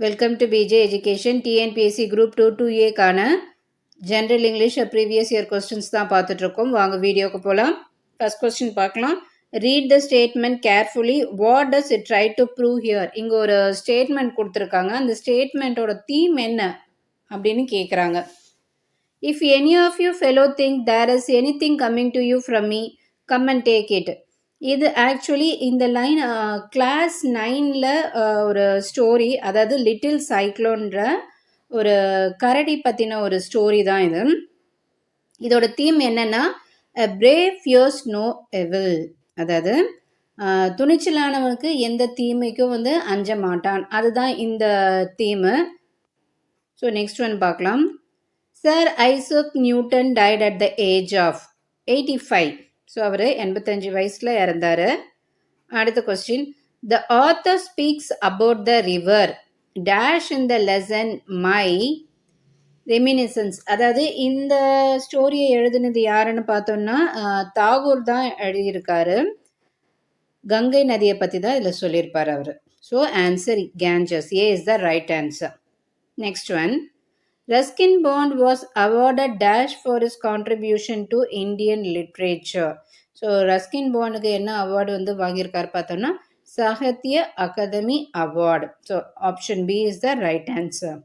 Welcome to PJ education. TNPSC group 2A general English previous year questions தான் பார்த்துட்ருக்கோம். வாங்க வீடியோக்கு போகலாம். ஃபர்ஸ்ட் கொஸ்டின் பார்க்கலாம். Read the statement carefully. What does it try to prove here? இங்கே ஒரு statement கொடுத்துருக்காங்க. அந்த ஸ்டேட்மெண்ட்டோட தீம் என்ன அப்படின்னு கேட்குறாங்க. If any of you fellow think there is any thing coming to you from me, come and take it. இது actually இந்த line class 9ல் ஒரு ஸ்டோரி, அதாவது லிட்டில் சைக்ளோன்ற ஒரு கரடி பற்றின ஒரு ஸ்டோரி தான் இது. இதோட தீம் என்னன்னா பிரேவ் ஃபியர்ஸ் நோ எவில், அதாவது துணிச்சலானவனுக்கு எந்த தீமைக்கும் அஞ்ச மாட்டான், அதுதான் இந்த தீமு. ஸோ நெக்ஸ்ட் ஒன் பார்க்கலாம். Sir Isaac Newton died at the age of 85. So அவர் 85 வயசில் இறந்தார். அடுத்த question. The author speaks about the river dash in the lesson my reminiscences. அதாவது இந்த ஸ்டோரியை எழுதுனது யாருன்னு பார்த்தோம்னா தாகூர் தான் எழுதியிருக்காரு. கங்கை நதியை பற்றி தான் இதில் சொல்லியிருப்பார் அவர். So answer Ganges. A is the right answer. Next one. Ruskin Bond was awarded dash for his contribution to Indian literature. So Ruskin பாண்டுக்கு என்ன அவார்டு வாங்கியிருக்காரு பார்த்தோம்னா Sahitya Akademi award. So option B is the right answer.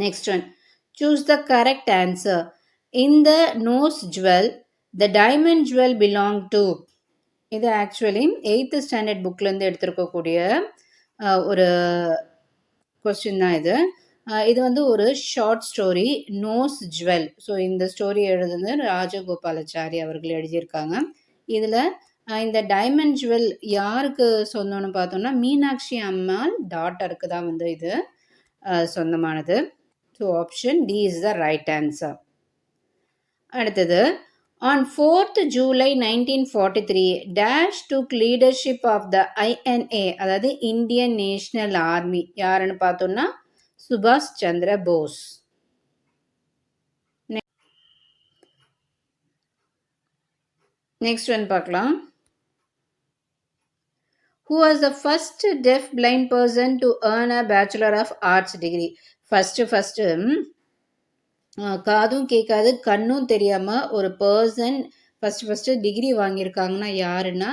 Next one. Choose the correct answer. In the nose jewel the diamond jewel belong to. இது actually 8th standard புக்லேருந்து எடுத்திருக்கக்கூடிய ஒரு question தான் இது. இது ஒரு short story, nose jewel. So இந்த story எழுதுனது ராஜகோபாலாச்சாரி அவர்கள் எழுதியிருக்காங்க. இதில் இந்த டைமண்ட் ஜுவல் யாருக்கு சொந்தம்னு பார்த்தோம்னா மீனாட்சி அம்மாள் டாட்டருக்கு தான் இது சொந்தமானது. So option D is the right answer. அடுத்தது. On 4th July 1943, Dash took leadership of the INA, அதாவது இந்தியன் நேஷனல் ஆர்மி. யாருன்னு பார்த்தோம்னா சுபாஷ் சந்திர போஸ். நெக்ஸ்ட் ஒன் பார்க்கலாம். Who was the first deaf blind person to earn a Bachelor of Arts degree? First காதும் கேட்காது கண்ணும் தெரியாமல் ஒரு பர்சன் ஃபர்ஸ்ட் டிகிரி வாங்கியிருக்காங்கன்னா யாருன்னா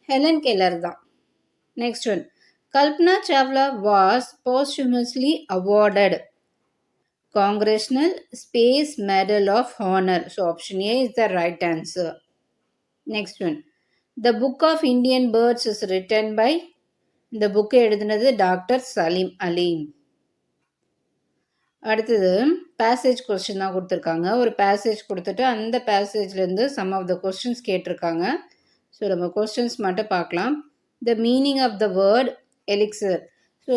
ஹெலன் கெல்லர் தான். Next one. Kalpana Chawla was posthumously awarded Congressional Space Medal of Honor. So option A is the right answer. Next one. The Book of Indian Birds is written by, இந்த புக்கை எழுதினது doctor Salim அலி. அடுத்தது passage question தான் கொடுத்துருக்காங்க. ஒரு passage கொடுத்துட்டு அந்த பேசேஜ்லேருந்து சம் ஆஃப் த கொஸ்டின்ஸ் கேட்டிருக்காங்க. ஸோ நம்ம கொஸ்டின்ஸ் மட்டும் பார்க்கலாம். The meaning of the word elixir. So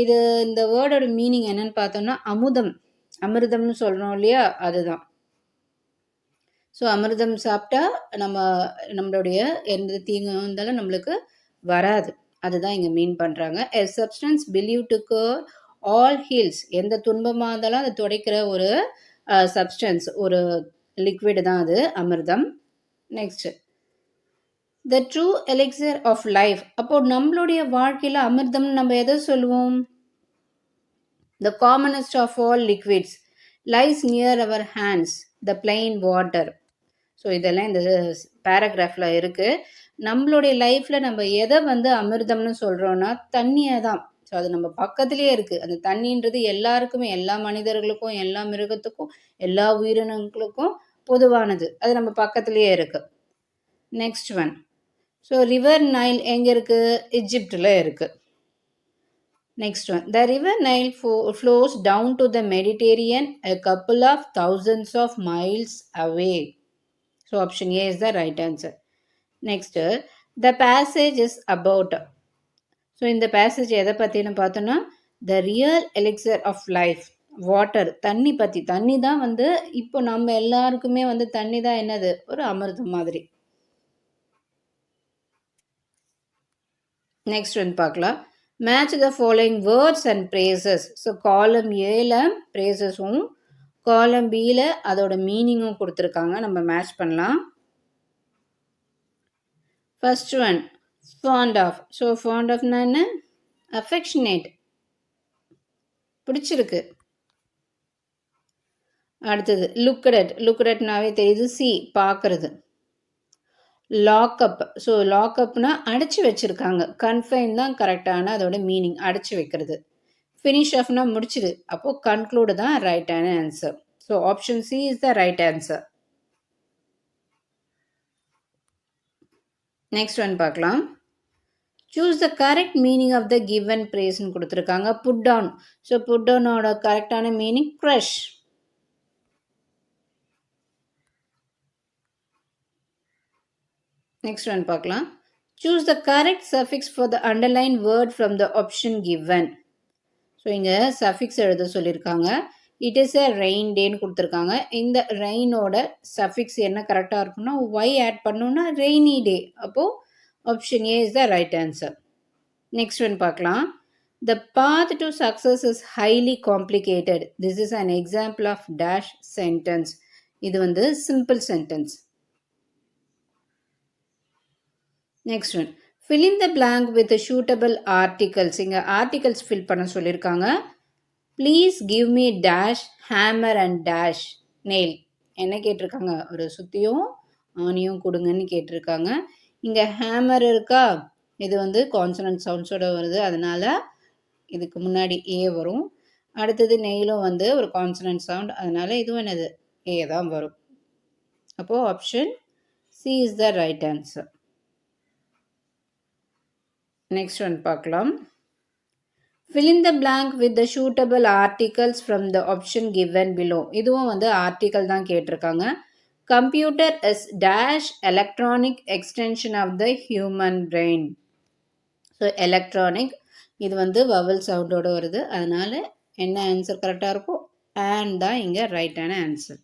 இந்த வேர்டோட மீனிங் என்னன்னு பார்த்தோம்னா அமிர்தம்னு சொல்கிறோம் இல்லையா, அதுதான். ஸோ அமிர்தம் சாப்பிட்டா நம்மளுடைய எந்த தீங்கு இருந்தாலும் நம்மளுக்கு வராது, அதுதான் இங்கே மீன் பண்ணுறாங்க. A substance believe to cure all heals. எந்த துன்பமாக இருந்தாலும் அதை துடைக்கிற ஒரு சப்ஸ்டன்ஸ், ஒரு லிக்விட் தான் அது அமிர்தம். Next. The true elixir of life. அப்போ நம்மளுடைய வாழ்க்கையில் அமிர்தம் நம்ம எதை சொல்லுவோம்? The commonest of all liquids lies near our hands the plain water. So இதெல்லாம் இந்த பேராகிராஃபில் இருக்குது. நம்மளுடைய லைஃப்பில் நம்ம எதை அமிர்தம்னு சொல்கிறோன்னா தண்ணியை தான். ஸோ அது நம்ம பக்கத்துலேயே இருக்குது. அந்த தண்ணின்றது எல்லாருக்குமே, எல்லா மனிதர்களுக்கும், எல்லா மிருகத்துக்கும், எல்லா உயிரினங்களுக்கும் பொதுவானது. அது நம்ம பக்கத்துலேயே இருக்குது. Next one. So river Nile எங்கே இருக்குது? இஜிப்டில் இருக்குது. Next one. The river Nile flows down to the Mediterranean a couple of thousands of miles away. So option A is the right answer. Next. The passage is about. So இந்த passage எதை பற்றினு பார்த்தோன்னா the real elixir of life water, தண்ணி பற்றி. தண்ணி தான் இப்போ நம்ம எல்லாருக்குமே தண்ணி தான் என்னது, ஒரு அமிர்தம் மாதிரி. நெக்ஸ்ட் பார்க்கலாம். Match the following words and phrases. So column ஏல பிரேசஸும் காலம் பியில் அதோட மீனிங்கும் கொடுத்துருக்காங்க. நம்ம மேட்ச் பண்ணலாம். First one. Fond of. So fond ஆஃப்னா என்ன? அஃபெக்ஷனேட். பிடிச்சிருக்கு. அடுத்தது லுக்கடட்னாவே தெரியுது. சி பார்க்கறது. லாக்அப். ஸோ லாக்அப்னா அடைச்சி வச்சிருக்காங்க. கன்ஃபைன் தான் கரெக்டான அதோட மீனிங், அடைச்சி வைக்கிறது. ஃபினிஷ் ஆஃப்னா முடிச்சிடு. அப்போ கன்க்ளூடு தான் ரைட்டான answer. So option C is the right answer. Next one பார்க்கலாம். Choose the correct meaning of the given பிரேஸ்ன்னு கொடுத்துருக்காங்க. Put down. ஸோ புட் டவுனோட கரெக்டான மீனிங் க்ரஷ். நெக்ஸ்ட் ஒன் பார்க்கலாம். Choose the correct suffix for the underline word from the option given. So இங்கே suffix எழுத சொல்லியிருக்காங்க. It is a rain டேன்னு கொடுத்துருக்காங்க. இந்த ரெயினோட சஃபிக்ஸ் என்ன கரெக்டாக இருக்குன்னா ஒய் ஆட் பண்ணோன்னா ரெய்னி டே. அப்போது option A is the right answer. Next one பார்க்கலாம். The path to success is highly complicated. This is an example of dash sentence. இது வந்து simple sentence. Next one. Fill in the blank with the suitable articles. இங்க articles fill பண்ண சொல்லியிருக்காங்க. Please give me dash, hammer and dash, nail. என்ன கேட்டிருக்காங்க? ஒரு சுத்தியும் ஆணியும் கொடுங்கன்னு கேட்டிருக்காங்க. இங்க hammer இருக்கா? இது வந்து கான்சனன்ட் சவுண்ட்ஸோட வருது, அதனால இதுக்கு முன்னாடி ஏ வரும். அடுத்தது நெயிலும் வந்து ஒரு கான்சனன்ட் சவுண்ட், அதனால இதுவும் என்னது ஏ தான் வரும். அப்போது option C is the right answer. Next one பார்க்கலாம். fill in the blank with the suitable articles from the option given below. இதுவும் வந்து ஆர்டிக்கல் தான் கேட்டிருக்காங்க. Computer is dash electronic extension of the human brain. So electronic, இது வந்து vowel சவுண்டோடு வருது, அதனால் என்ன ஆன்சர் கரெக்டாக இருக்கும்? அண்ட் தான் இங்கே ரைட்டான ஆன்சர்.